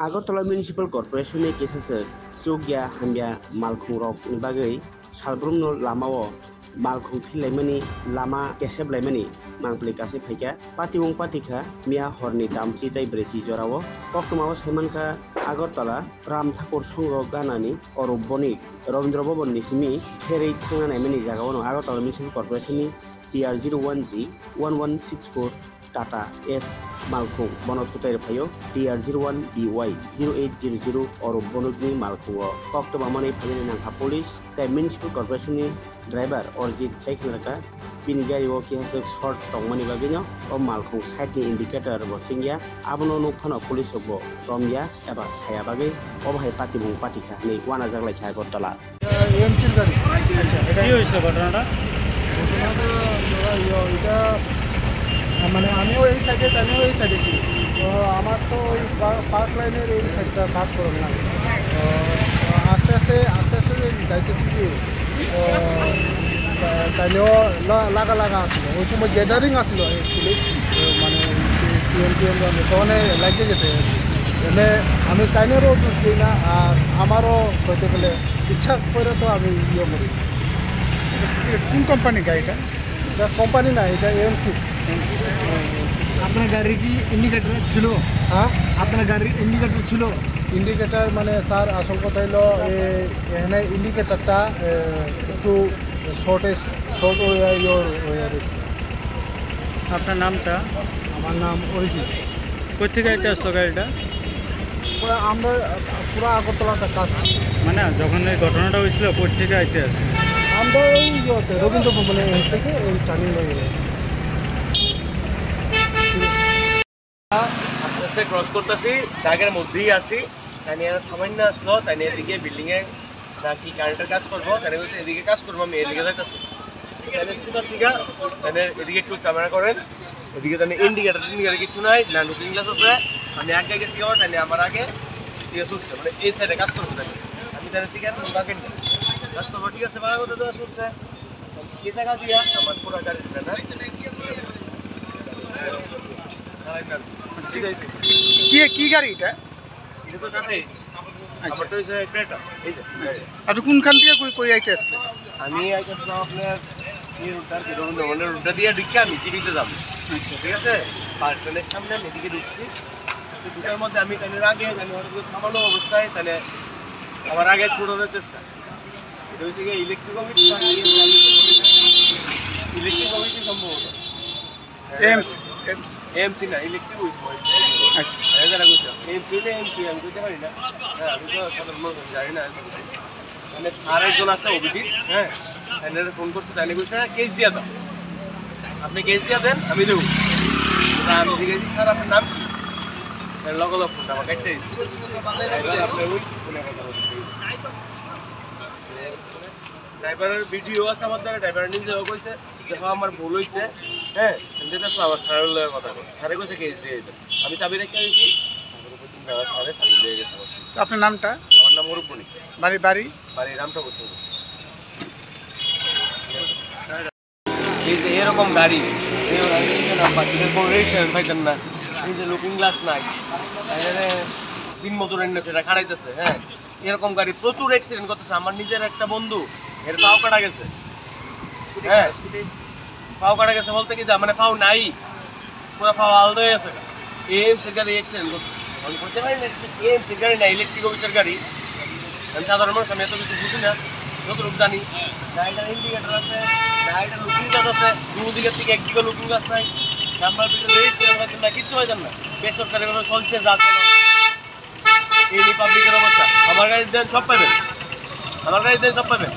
Agartala Municipal Corporation ni kisah Jogja hanya malkhung rok ni bagai salbrumno lamao malkhung philaimani lama keseblaimani mangplikasi phaika patimung patika mia horni damchi tai breti jorao koktomawo semanka Agartala Ram Thakur songo ganani orobboni Rabindra Bhavan ni simi ferei thangana mani jagao no Agartala Municipal Corporation ni TR01G 1164 Tata S Malkhung Bonot Kutai Payo TR01DY 0800 or Bonogni Malkhung Kokto Mamani Payani Nangha Police the Municipal Corporation ni driver or Jit Checknaka Pinigari Woki has short Tongmani Bagino or Malkhung side indicator Bosingya Abono Nupano Police Obo Romya Eba Hayabagi or Hypatibu Patika ni one as like Hagotala. মানে আমিও এই সাইডে আমিও এই সাইডে ছিল তো আমার তো ওই পার্ক লাইনের এই সাইডটা কাজ করবে না তো আস্তে আস্তে যাইতেছি কি তাইলেও লাগা আসছিল ওই সময় গ্যাদারিং আসছিল অ্যাকচুয়ালি মানে সিএমপিএম তখন লাগিয়ে গেছে এনে আমি কাইনেরও দোষ দিই না আর আমারও হইতে গেলে ইচ্ছা করে তো আমি ইয়ে করি। কোন কোম্পানি গাড়িটা? এটা কোম্পানি না, এটা এএমসি। আপনার গাড়ি কি ইন্ডিকেটর ছিল? হ্যাঁ, আপনার গাড়ির ইন্ডিকেটর ছিল? ইন্ডিকেটর মানে স্যার আসল কথা হলো এখানে ইন্ডিকেটরটা একটু শর্ট আপনার নামটা? আমার নাম অরিজিৎ। কোথেকে গাড়িটা আসলো গাড়িটা? আমরা পুরো আগরতলাটা কাজ মানে যখন এই ঘটনাটা হয়েছিল কোথেকে আইতে আসে? আমরা ওই রবীন্দ্র ভবনের থেকে ওই টার্নিং হয়ে গেল আস্তে আস্তে ক্রস করতেছি, দাগের মধ্যেই আসি। তাই নিয়ে সামান্য আসলো, তাই নিয়ে এদিকে বিল্ডিংয়ে নাকি কারেন্টের কাজ করবো, তাই বলছে এদিকে কাজ করবো, আমি এদিকে যাইতেছি। তাই এদিকে একটু ক্যামেরা করেন, এদিকে তাই ইন্ডিকেটার কিছু নাই না, লুকিং গ্লাস আছে। আমি আগে গেছি তাই আমার আগে ঠিক আছে উঠছে, মানে এই সাইডে কাজ করবো। তাই আমি তাই ঠিক আছে বাকি কাজ করবো, ঠিক আছে বাকি কথা তো উঠছে এই জায়গা দিয়া আমার পুরো গাড়ি কি গাড়ি এটা? আপনি কোনখান থেকে কই আইতে আসলে? আমি আইতেছিলাম আপনার রুটটা দিয়ে ঢুকে আমি জিবিতে যাবো। ঠিক আছে, পার্ক ট্রেনের সামনে আমি এদিকে ঢুকছি। দুটার মধ্যে আমি ট্রেনের আগে থামানো অবস্থায় তাহলে আমার আগে ছুটানোর চেষ্টা। এটা হচ্ছে গিয়ে ইলেকট্রিক অফিস সম্ভবত এমসি না, ইলেকট্রিক এমসি আমি বুঝতে পারি না। হ্যাঁ, আমি তো জানি না। মানে স্যার একজন আছে অভিজিৎ, হ্যাঁ, তাহলে ফোন করছে, তাহলে বলছে কেস দিয়ে দাও, আপনি কেস দিয়ে দেন আমি দেবো। আমি জিজ্ঞেস স্যার আপনার নাম কি? লগল ফোনটা আমার কাটতে দিচ্ছি। আপনার ওই ফোনে কথা বলছি, ড্রাইভারের ভিডিও আছে আমার দ্বারা, ড্রাইভার নিজেও কইছে দেখো আমার ভুল হয়েছে। হ্যাঁ, আবার স্যারের কথা স্যারে কইছে কেস দিয়ে দিতে। আমি চাবি রেখে দিয়েছি, স্যারে চাবি দিয়ে গেছে। আপনার নামটা? আমার নাম অরূপণী। বাড়ি বাড়ি বাড়ি রামঠাকুর। এই যে এরকম গাড়ি কোনো রেজিস্ট্রেশন পাইতেন না, এই যে লুকিং গ্লাস নাই, দিন মতো সেটা খাড়াইতেছে। হ্যাঁ, এরকম গাড়ি প্রচুর অ্যাক্সিডেন্ট করতেছে। আমার নিজের একটা বন্ধু এর পাও কাটা গেছে। হ্যাঁ, পাও কাটা গেছে বলতে কি মানে পাও নাই, পুরো পাও আলাদা হয়ে গেছে। এমসির গাড়ি অ্যাক্সিডেন্ট করছে, আমি করতে পারি না। এমসির গাড়ি না, ইলেকট্রিক অফিসের গাড়ি। আমি সাধারণ মানুষ, আমি এত কিছু বুঝি না, যতটুকু জানি। গাড়িটার ইন্ডিকেটার আছে, গাড়িটার লুকিং গ্লাস আছে, দুদিকের থেকে একদিকে লুকিং গ্লাস নাই, নাম্বার প্লেটের রেজিস্ট্রেশন হয়েছেন না, কিচ্ছু হয়েছেন না। বেসরকারিভাবে চলছে, যা চলো এই পাবলিকের অবস্থা। আমার গাড়ির দেন সব পাবেন, আমার গাড়ির দেন সব পাবেন।